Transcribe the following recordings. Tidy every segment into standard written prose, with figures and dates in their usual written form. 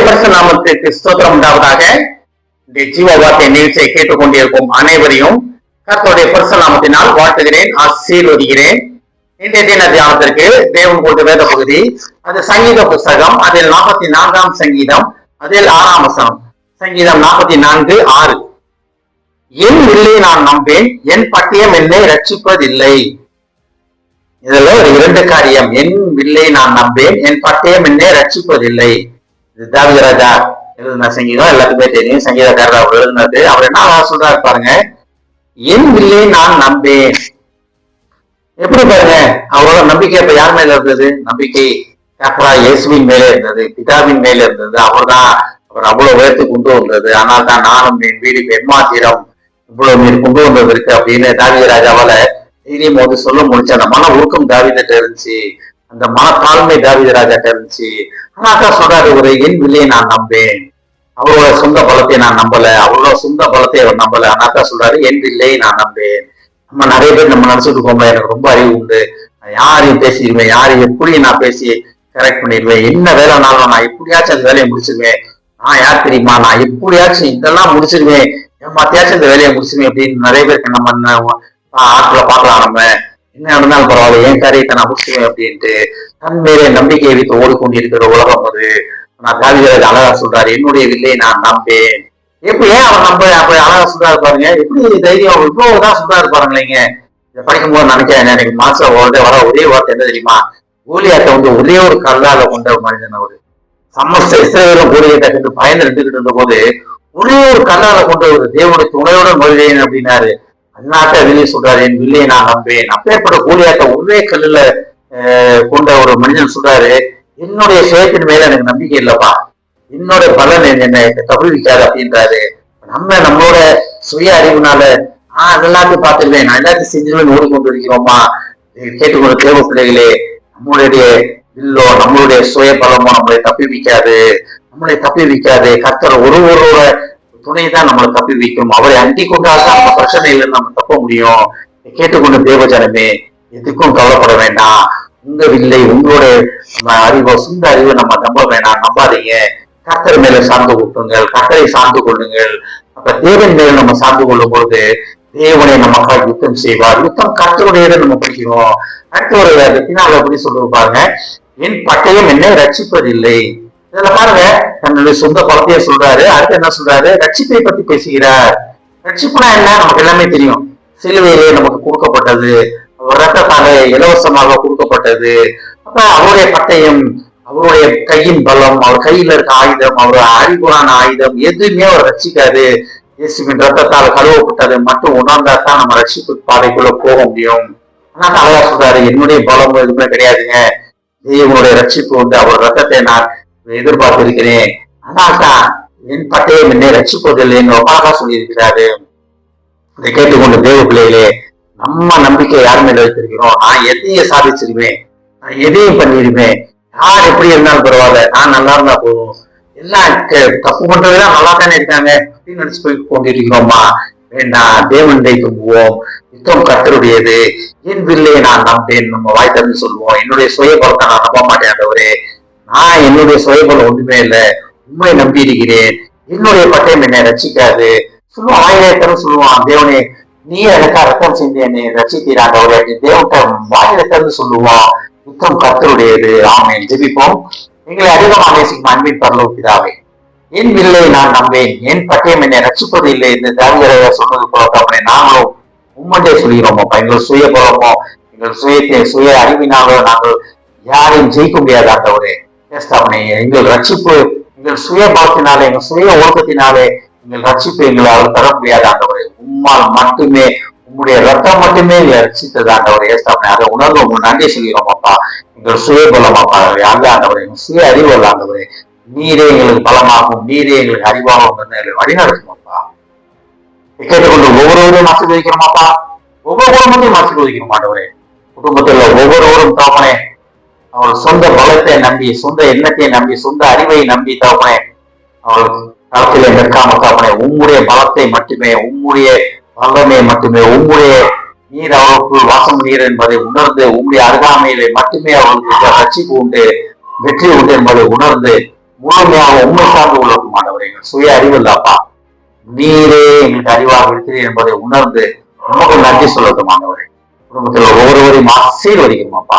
பரிசு நாமத்திற்கு ஸ்தோத்திரம் உண்டாவதாக. இந்த ஜீவ வார்த்தை நிகழ்ச்சியை கேட்டுக் கொண்டிருக்கும் அனைவரையும் கர்த்தருடைய பரிசு நாமத்தினால் வாழ்த்துகிறேன், ஆசீர்வதிக்கிறேன். இன்றைய தின தியானத்திற்கு தேவன் கொடுத்த வேத பகுதி அது சங்கீத புஸ்தகம், அதில் 44ஆம் சங்கீதம், அதில் 6ஆம் வசனம். சங்கீதம் 44:6. என் வில்லை நான் நம்பேன், என் பட்டயம் என்னை ரட்சிப்பதில்லை. இதுல ஒரு 2 காரியம். என் வில்லை நான் நம்பேன், என் பட்டயம் என்னை ரட்சிப்பதில்லை. இது தாவீது ராஜா எழுதின சங்கீதம், எல்லாத்துக்குமே தெரியும். சங்கீதக்காரர் அவர் எழுதினது. அவர் என்ன சொல்றாரு பாருங்க, என் வில்லை நான் நம்பேன். எப்படி பாருங்க, அவரோட நம்பிக்கை இப்ப யார் மேல இருந்தது? நம்பிக்கை இயேசுவின் மேலே இருந்தது, பிதாவின் மேல இருந்தது. அவர் அவ்வளவு உயர்த்து கொண்டு வந்தது. ஆனால் தான் நானும் என் வீடு எம்மாத்திரம் இவ்வளவு நீர் கொண்டு வந்ததற்கு அப்படின்னு தாவீது ராஜாவால தைரியம் போது சொல்ல முடிச்சு. அந்த மன ஊக்கம் தாவீதுட்ட இருந்துச்சு, அந்த மன தாழ்மை தாவீது ராஜாட்ட இருந்துச்சு. ஆனா தான் சொல்றாரு, ஒரு என் வில்லையை நான் நம்பேன். அவரோட சொந்த பலத்தை நான் நம்பல, அவரோட சொந்த பலத்தை அவர் நம்பல. ஆனா தான் சொல்றாரு, என் வில்லையை நான் நம்பேன். நம்ம நிறைய பேர் நம்ம நினைச்சிட்டு இருக்கோம்ல, எனக்கு ரொம்ப அறிவு உண்டு, யாரையும் பேசிடுவேன், யாரையும் எப்படி நான் பேசி கரெக்ட் பண்ணிடுவேன், என்ன வேலைனாலும் நான் எப்படியாச்சும் அந்த வேலையை முடிச்சிருவேன், நான் யார் தெரியுமா, நான் எப்படியாச்சும் இதெல்லாம் முடிச்சிருவேன், மத்தியாச்சும் இந்த வேலையை முடிச்சிருவேன் அப்படின்னு நிறைய பேருக்கு நம்ம ஆட்களை பார்க்கலாம். நம்ம என்ன நடந்தாலும் பரவாயில்ல, என் காரியத்தை நான் முடிச்சிருவேன் அப்படின்ட்டு தன் மேலே நம்பிக்கையை வைத்து ஓடிக்கொண்டிருக்கிற உலகம் அது. நான் தாவீது அழகா சொல்றாரு, என்னுடைய வில்லையை நான் நம்பேன். எப்படி ஏன் அவர் நம்ப அப்படி அழகா சொல்றாரு பாருங்க, எப்படி தைரியம் இவ்வளவுதான் சொல்றாரு பாருங்களேங்க. இதை படிக்கும் போது நினைக்கிறேன், எனக்கு மாசம் வர ஒரே வார்த்தை என்ன தெரியுமா, கோலியாத்தை ஒரே ஒரு கல்லால கொண்ட மனிதன். அவரு சமஸ்த இஸ்ரவேலும் கோலியாத்தை கண்டு பயந்து நின்றுகிட்டு இருந்த போது ஒரே ஒரு கல்லால கொண்ட ஒரு தேவனுடைய துணையுடன் வருவேன் அப்படின்னாரு. அண்ணாட்ட வெளியே சொல்றாரு, என் வில்லையை நான் நம்பேன். அப்பேற்பட்ட கோலியாத்தை ஒரே கல்லுல கொண்ட ஒரு மனிதன் சொல்றாரு, என்னுடைய சுயத்தின் மேல எனக்கு நம்பிக்கை இல்லப்பா, என்னோட பலன் என்னை தவிர்க்காது அப்படின்றாரு. நம்மளோட சுய அறிவுனால அதெல்லாத்தையும் பார்த்துருவேன், நான் எல்லாத்தையும் செஞ்சிருவேன் ஓடிக்கொண்டு இருக்கிறோமா? கேட்டுக்கொண்ட தேவ பிள்ளைகளே, நம்மளுடைய இல்லோ நம்மளுடைய சுய பலமோ நம்மளை தப்பி வைக்காது. கர்த்தர் ஒருவரோட துணை தான் நம்மளை தப்பி வைக்கும். அவரை அண்டி கொண்டால்தான் நம்ம பிரச்சனையில நம்ம தப்ப முடியும். கேட்டுக்கொண்ட தேவஜனமே, எதுக்கும் கவலைப்பட வேண்டாம். உங்க வில்லை உங்களுடைய அறிவோ சொந்த அறிவை நம்ம நம்ப வேண்டாம், நம்பாதீங்க. கர்த்தர் மேல சார்ந்து கொள்ளுங்கள், கர்த்தரை சார்ந்து கொள்ளுங்கள். அப்ப தேவன் மேல நம்ம சார்ந்து கொள்ளும் பொழுது தேவனை நமக்காக யுத்தம் செய்வார். யுத்தம் கர்த்தருடைய நம்ம பிடிக்கிறோம். அடுத்த ஒரு பின்னால எப்படி சொல்றது பாருங்க, என் பட்டயம் என்னை ரட்சிப்பதில்லை. இதுல பாருங்க, தன்னுடைய சொந்த பலத்தையே சொல்றாரு. அடுத்து என்ன சொல்றாரு, ரட்சிப்பை பத்தி பேசுகிறார். ரட்சிப்புனா என்ன நமக்கு எல்லாமே தெரியும். சிலுவையிலே நமக்கு கொடுக்கப்பட்டது, ரத்தத்தால இலவசமாக கொடுக்கப்பட்டது. அப்ப அவருடைய பட்டயம், அவருடைய கையின் பலம், அவர் கையில இருக்க ஆயுதம், அவருடைய அறிவுறான ஆயுதம் எதுவுமே அவர் ரட்சிக்காது. இயேசுவின் ரத்தத்தால் கழுவப்பட்டது மட்டும் உணர்ந்தாதான் நம்ம ரட்சிப்பு பாதைக்குள்ள போக முடியும். ஆனா அழகா சொல்றாரு, என்னுடைய பலம் எதுவுமே கிடையாதுங்க, தேவனுடைய ரட்சிப்பு அவர் ரத்தத்தை நான் எதிர்பார்த்து இருக்கிறேன். ஆனால்தான் என் பட்டயம் என்னை ரட்சிப்பதில்லைன்னு அழகா சொல்லியிருக்கிறாரு. இதை கேட்டுக்கொண்டு தேவ பிள்ளைகளே, நம்ம நம்பிக்கை யார் மேல வைத்திருக்கிறோம்? நான் எதையும் சாதிச்சிருவேன், நான் எதையும் பண்ணிடுவேன், யார் எப்படி இருந்தாலும் பரவாயில்ல, நான் நல்லா இருந்தா போதும், எல்லாம் தப்பு பண்றதுதான் நல்லா தானே இருக்காங்க அப்படின்னு நினைச்சு போய் கொண்டிருக்கிறோமா? வேண்டாம், தேவனை தும்புவோம். யுத்தம் கர்த்தருடையது. என் வில்லையை நான் நம்பேன் நம்ம வாய் திறந்து சொல்லுவோம். என்னுடைய சுய பலத்தை நான் நம்ப மாட்டேன் ஆண்டவரே, நான் என்னுடைய சுயபலம் ஒன்றுமே இல்லை, உண்மை நம்பி இருக்கிறேன், என்னுடைய பட்டயம் என்னை ரட்சிக்காது சொல்லுவான். வாயிலத்தரும் சொல்லுவான், தேவனே நீ எனக்கா ரத்தம் செஞ்சு என்னை ரட்சித்தீராண்டவரே அப்படின்னு தேவன்கிட்ட வாயிலத்தருந்து சொல்லுவான். யுத்தம் கர்த்தருடையது. ஆமென். ஜெபிப்போம். எங்களை அதிகமாக நேசிக்கும் அன்பின் பரலோக பிதாவே, என் வில்லை நான் நம்பேன், என் பட்டயம் என்னை ரட்சிப்பது இல்லை என்று தாவீது சொன்னது போல அப்படி நாங்களும் உண்மையே சொல்கிறோம். எங்கள் சுய பலமோ எங்கள் சுய அறிவினாலோ நாங்கள் யாரையும் ஜெயிக்க முடியாது ஆண்டவரே. எங்கள் ரட்சிப்பு எங்கள் சுய பலத்தினாலே, எங்கள் சுய ஒழுக்கத்தினாலே எங்கள் ரட்சிப்பு எங்களால் தர முடியாது ஆண்டவரே. உம்மால் மட்டுமே, உங்களுடைய ரத்தம் மட்டுமே ரட்சித்தது ஆண்டவரே. அதை உணர்ந்து உங்களுக்கு நன்றி சொல்கிறோம் அப்பா. எங்கள் சுய பலம் அப்பா அல்ல ஆண்டவரே, எங்கள் சுய அறிவு அல்ல ஆண்டவரே. நீரே எங்களுக்கு பலமாகும், நீரே எங்களுக்கு அறிவாகும் வழிநடத்தும் அப்பா. கேட்டுக்கொண்டு ஒவ்வொருவரையும் ஆசீர்வதிக்கிறோம் அப்பா. ஒவ்வொரு குடும்பத்தையும் ஆசீர்வதிக்கிறோம் ஆண்டவரே. குடும்பத்தில் ஒவ்வொருவரும் தகப்பனே அவள் சொந்த பலத்தை நம்பி, சொந்த எண்ணத்தை நம்பி, சொந்த அறிவை நம்பி தகப்பனே அவள் களத்திலே நிற்காம தகப்பனே உம்முடைய பலத்தை மட்டுமே, உம்முடைய வல்லமை மட்டுமே, உம்முடைய நீர் அவளுக்குள் வாசம் நீர் என்பதை உணர்ந்து, உம்முடைய அருகாமையிலே மட்டுமே அவளுக்கு ரட்சிப்பு உண்டு, வெற்றி உண்டு என்பதை உணர்ந்து முழுமையாக உண்மை சார்ந்து உள்ளோம் ஆண்டவரே. எங்கள் சுய அறிவு இல்லப்பா, நீரே எங்களுக்கு அறிவாக இருக்கிறீர் என்பதை உணர்ந்து உங்களுக்கு நன்றி சொல்லட்டும் ஆண்டவரே. குடும்பத்தில் ஒவ்வொருவரையும் ஆசீர்வதிக்கணுமாப்பா.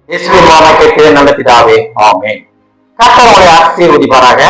இயேசுவின் நாமத்தில் கேட்கிறேன் நல்ல பிதாவே, ஆமென். கர்த்தர் உங்களை ஆசீர்வதிப்பாராக.